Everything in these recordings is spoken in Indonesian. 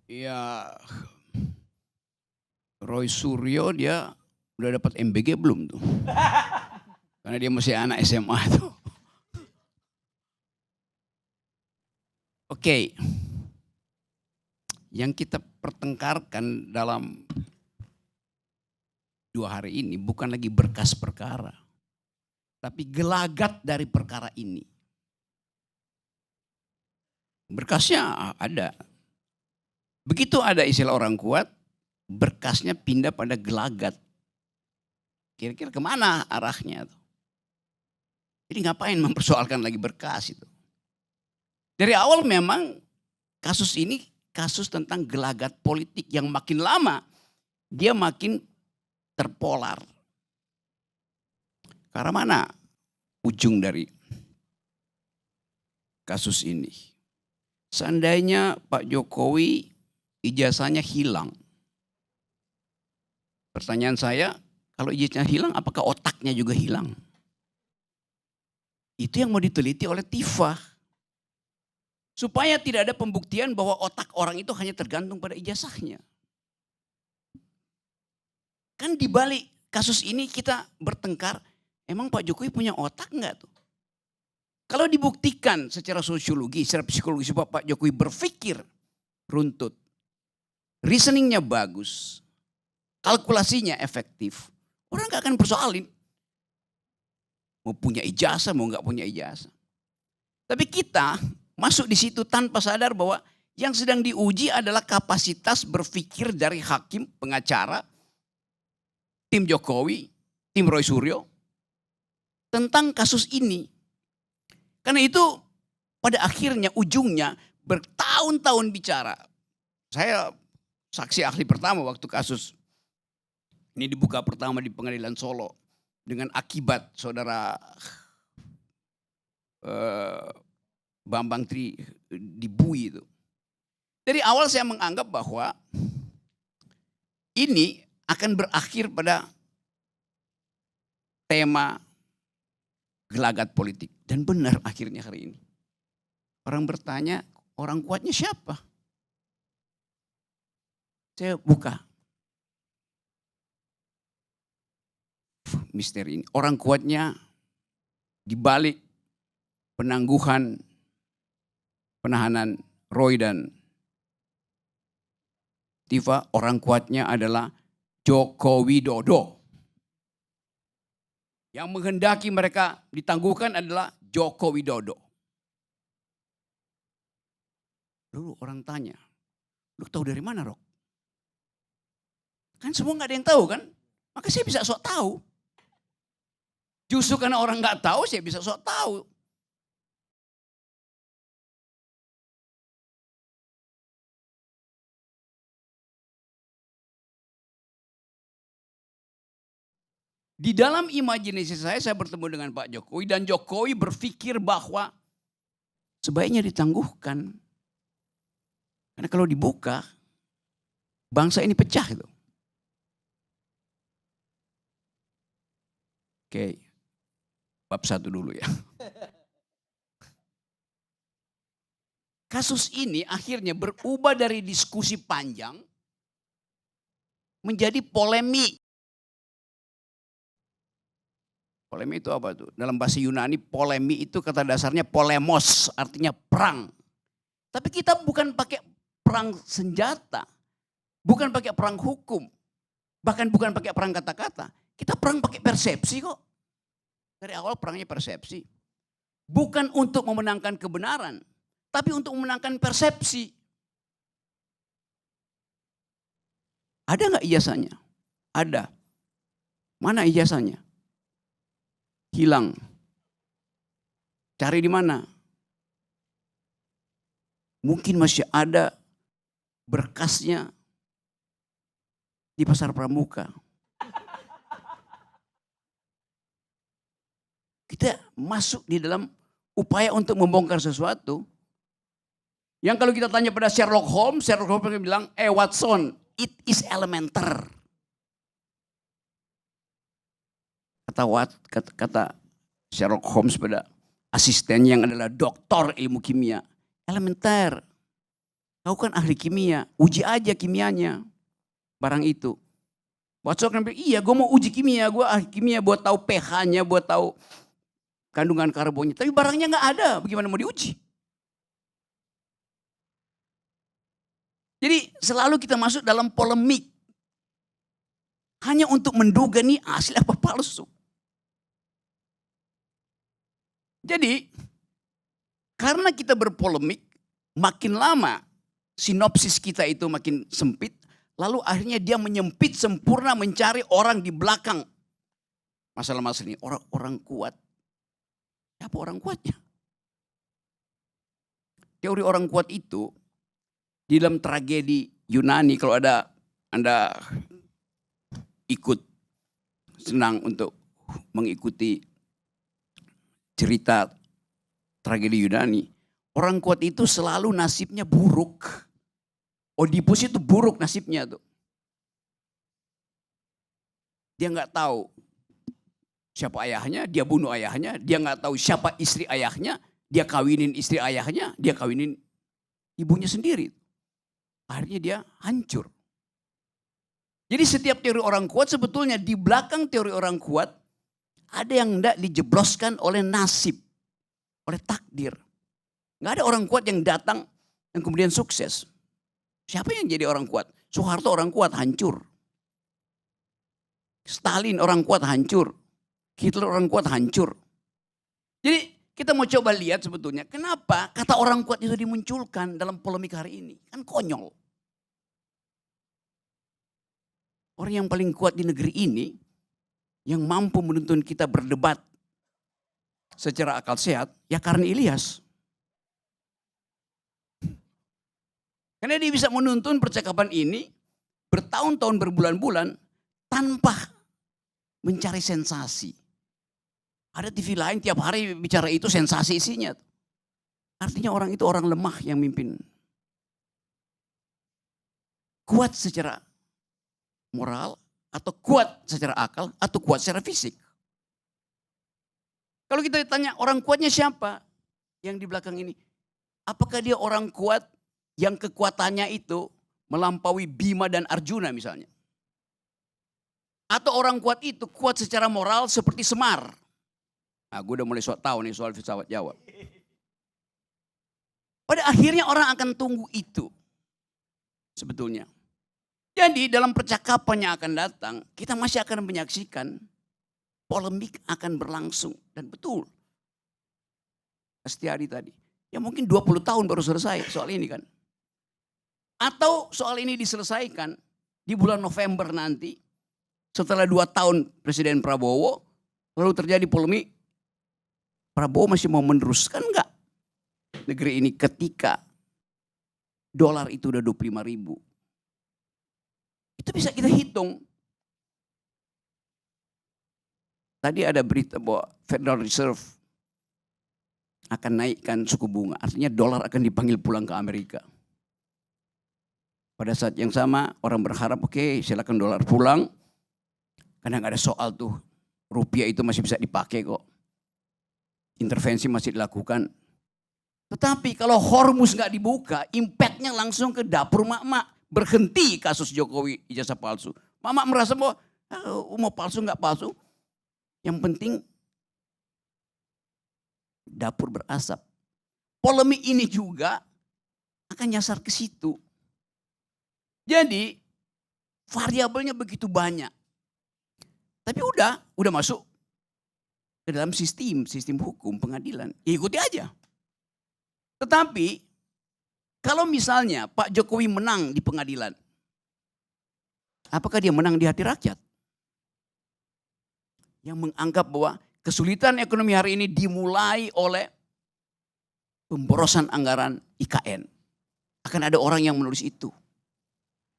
Ya, Roy Suryo dia udah dapat MBG belum tuh? Karena dia masih anak SMA tuh. Oke, yang kita pertengkarkan dalam 2 hari ini bukan lagi berkas perkara, tapi gelagat dari perkara ini. Berkasnya ada. Begitu ada istilah orang kuat, berkasnya pindah pada gelagat. Kira-kira kemana arahnya tuh? Jadi ngapain mempersoalkan lagi berkas itu? Dari awal memang kasus ini kasus tentang gelagat politik yang makin lama dia makin terpolar. Karena mana ujung dari kasus ini? Seandainya Pak Jokowi ijazahnya hilang. Pertanyaan saya, kalau ijazahnya hilang apakah otaknya juga hilang? Itu yang mau diteliti oleh TIFA. Supaya tidak ada pembuktian bahwa otak orang itu hanya tergantung pada ijazahnya. Kan di balik kasus ini kita bertengkar, emang Pak Jokowi punya otak enggak tuh? Kalau dibuktikan secara sosiologi, secara psikologi bahwa Pak Jokowi berpikir runtut, reasoningnya bagus, kalkulasinya efektif, orang gak akan persoalin. Mau punya ijazah, mau gak punya ijazah. Tapi kita masuk di situ tanpa sadar bahwa yang sedang diuji adalah kapasitas berpikir dari hakim, pengacara, tim Jokowi, tim Roy Suryo, tentang kasus ini. Karena itu pada akhirnya ujungnya bertahun-tahun bicara. Saya saksi ahli pertama waktu kasus ini dibuka pertama di pengadilan Solo. Dengan akibat saudara Bambang Tri dibui itu. Dari awal saya menganggap bahwa ini akan berakhir pada tema gelagat politik. Dan benar akhirnya hari ini. Orang bertanya, orang kuatnya siapa? Saya buka misteri ini. Orang kuatnya dibalik penangguhan penahanan Roy dan Tifa, orang kuatnya adalah Joko Widodo. Yang menghendaki mereka ditangguhkan adalah Joko Widodo. Lalu orang tanya, lu tahu dari mana, Rok? Kan semua gak ada yang tahu kan? Maka saya bisa sok tahu. Justru karena orang gak tahu, saya bisa sok tahu. Di dalam imajinasi saya bertemu dengan Pak Jokowi dan Jokowi berpikir bahwa sebaiknya ditangguhkan. Karena kalau dibuka, bangsa ini pecah itu. Oke, bab 1 dulu ya. Kasus ini akhirnya berubah dari diskusi panjang menjadi polemik. Polemik itu apa tuh? Dalam bahasa Yunani polemik itu kata dasarnya polemos, artinya perang. Tapi kita bukan pakai perang senjata, bukan pakai perang hukum, bahkan bukan pakai perang kata-kata. Kita perang pakai persepsi kok. Dari awal perangnya persepsi. Bukan untuk memenangkan kebenaran, tapi untuk memenangkan persepsi. Ada nggak ijazahnya? Ada. Mana ijazahnya? Hilang. Cari di mana? Mungkin masih ada berkasnya di Pasar Pramuka. Kita masuk di dalam upaya untuk membongkar sesuatu. Yang kalau kita tanya pada Sherlock Holmes bilang, Watson, it is elementer. Kata Sherlock Holmes pada asistennya yang adalah doktor ilmu kimia. Elementer. Kau kan ahli kimia, uji aja kimianya barang itu. Watson kan bilang, iya gue mau uji kimia, gue ahli kimia buat tahu pH-nya, buat tahu kandungan karbonnya. Tapi barangnya nggak ada, bagaimana mau diuji? Jadi selalu kita masuk dalam polemik. Hanya untuk menduga nih asli apa palsu. Jadi karena kita berpolemik, makin lama sinopsis kita itu makin sempit. Lalu akhirnya dia menyempit sempurna mencari orang di belakang. Masalah-masalah ini, orang kuat. Siapa orang kuatnya? Teori orang kuat itu di dalam tragedi Yunani, kalau ada Anda ikut senang untuk mengikuti cerita tragedi Yunani, orang kuat itu selalu nasibnya buruk. Oedipus itu buruk nasibnya tuh. Dia nggak tahu siapa ayahnya, dia bunuh ayahnya, dia nggak tahu siapa istri ayahnya, dia kawinin istri ayahnya, dia kawinin ibunya sendiri. Akhirnya dia hancur. Jadi setiap teori orang kuat sebetulnya di belakang teori orang kuat ada yang tidak dijebloskan oleh nasib, oleh takdir. Nggak ada orang kuat yang datang dan kemudian sukses. Siapa yang jadi orang kuat? Soeharto orang kuat hancur. Stalin orang kuat hancur. Hitler orang kuat hancur. Jadi kita mau coba lihat sebetulnya kenapa kata orang kuat itu dimunculkan dalam polemik hari ini. Kan konyol. Orang yang paling kuat di negeri ini yang mampu menuntun kita berdebat secara akal sehat ya Karni Ilyas. Karena dia bisa menuntun percakapan ini bertahun-tahun berbulan-bulan tanpa mencari sensasi. Ada TV lain tiap hari bicara itu sensasi isinya. Artinya orang itu orang lemah yang mimpin. Kuat secara moral atau kuat secara akal atau kuat secara fisik. Kalau kita tanya orang kuatnya siapa yang di belakang ini? Apakah dia orang kuat yang kekuatannya itu melampaui Bima dan Arjuna misalnya? Atau orang kuat itu kuat secara moral seperti Semar? Nah, gue udah mulai tahu nih soal filsafat Jawa. Pada akhirnya orang akan tunggu itu sebetulnya. Jadi dalam percakapan yang akan datang, kita masih akan menyaksikan polemik akan berlangsung. Dan betul, Astiari tadi, ya mungkin 20 tahun baru selesai soal ini kan. Atau soal ini diselesaikan di bulan November nanti, setelah 2 tahun Presiden Prabowo, lalu terjadi polemik, Prabowo masih mau meneruskan enggak negeri ini ketika dolar itu udah 25.000. Itu bisa kita hitung. Tadi ada berita bahwa Federal Reserve akan naikkan suku bunga. Artinya dolar akan dipanggil pulang ke Amerika. Pada saat yang sama orang berharap oke, silakan dolar pulang. Karena nggak ada soal tuh. Rupiah itu masih bisa dipakai kok. Intervensi masih dilakukan. Tetapi kalau Hormuz nggak dibuka, impactnya langsung ke dapur mak-mak. Berhenti kasus Jokowi ijazah palsu. Mak-mak merasa bahwa mau palsu nggak palsu. Yang penting dapur berasap. Polemik ini juga akan nyasar ke situ. Jadi variabelnya begitu banyak. Tapi udah masuk ke dalam sistem hukum pengadilan. Ya ikuti aja. Tetapi kalau misalnya Pak Jokowi menang di pengadilan, apakah dia menang di hati rakyat? Yang menganggap bahwa kesulitan ekonomi hari ini dimulai oleh pemborosan anggaran IKN. Akan ada orang yang menulis itu.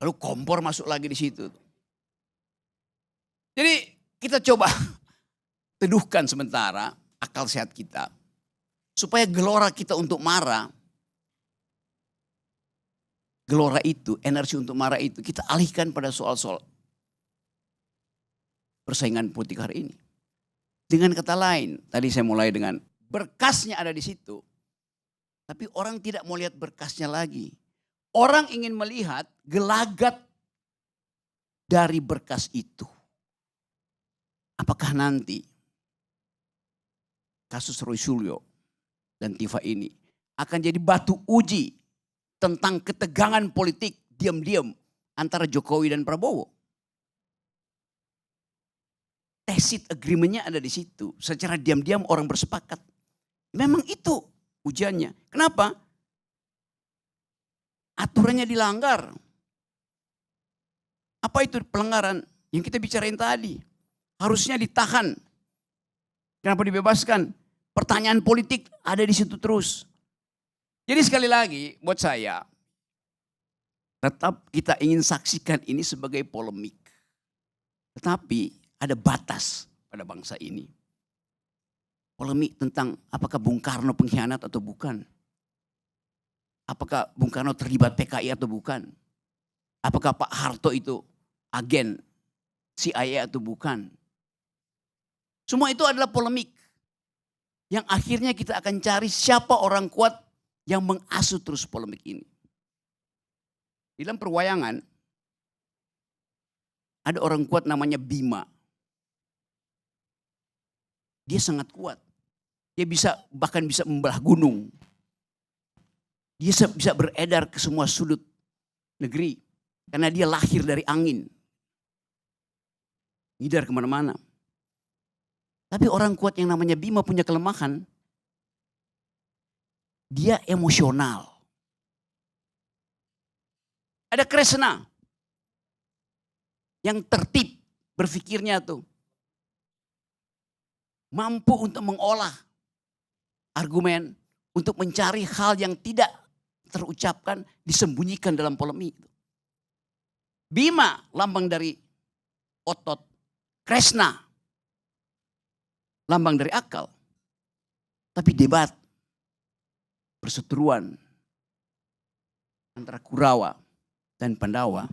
Lalu Kompor masuk lagi di situ. Jadi kita coba teduhkan sementara akal sehat kita. Supaya gelora kita untuk marah. Gelora itu, energi untuk marah itu kita alihkan pada soal-soal persaingan politik hari ini. Dengan kata lain, tadi saya mulai dengan berkasnya ada di situ. Tapi orang tidak mau lihat berkasnya lagi. Orang ingin melihat gelagat dari berkas itu. Apakah nanti kasus Roy Suryo dan Tifa ini akan jadi batu uji tentang ketegangan politik diam-diam antara Jokowi dan Prabowo? Tacit agreement-nya ada di situ. Secara diam-diam orang bersepakat. Memang itu ujiannya. Kenapa? Aturannya dilanggar. Apa itu pelanggaran? Yang kita bicarain tadi. Harusnya ditahan. Kenapa dibebaskan? Pertanyaan politik ada di situ terus. Jadi sekali lagi buat saya, tetap kita ingin saksikan ini sebagai polemik. Tetapi ada batas pada bangsa ini. Polemik tentang apakah Bung Karno pengkhianat atau bukan. Apakah Bung Karno terlibat PKI atau bukan. Apakah Pak Harto itu agen CIA atau bukan. Semua itu adalah polemik. Yang akhirnya kita akan cari siapa orang kuat yang mengasuh terus polemik ini. Di dalam perwayangan ada orang kuat namanya Bima. Dia sangat kuat. Dia bahkan bisa membelah gunung. Dia bisa beredar ke semua sudut negeri. Karena dia lahir dari angin. Ngidar kemana-mana. Tapi orang kuat yang namanya Bima punya kelemahan. Dia emosional. Ada Kresna. Yang tertib berpikirnya tuh. Mampu untuk mengolah argumen. Untuk mencari hal yang tidak terucapkan, disembunyikan dalam polemik. Bima lambang dari otot. Kresna lambang dari akal. Tapi debat, perseteruan antara Kurawa dan Pandawa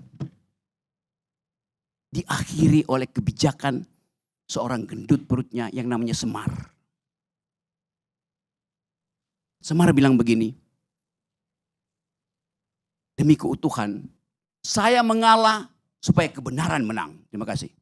diakhiri oleh kebijakan seorang gendut perutnya yang namanya Semar. Semar bilang begini, demi keutuhan, saya mengalah supaya kebenaran menang. Terima kasih.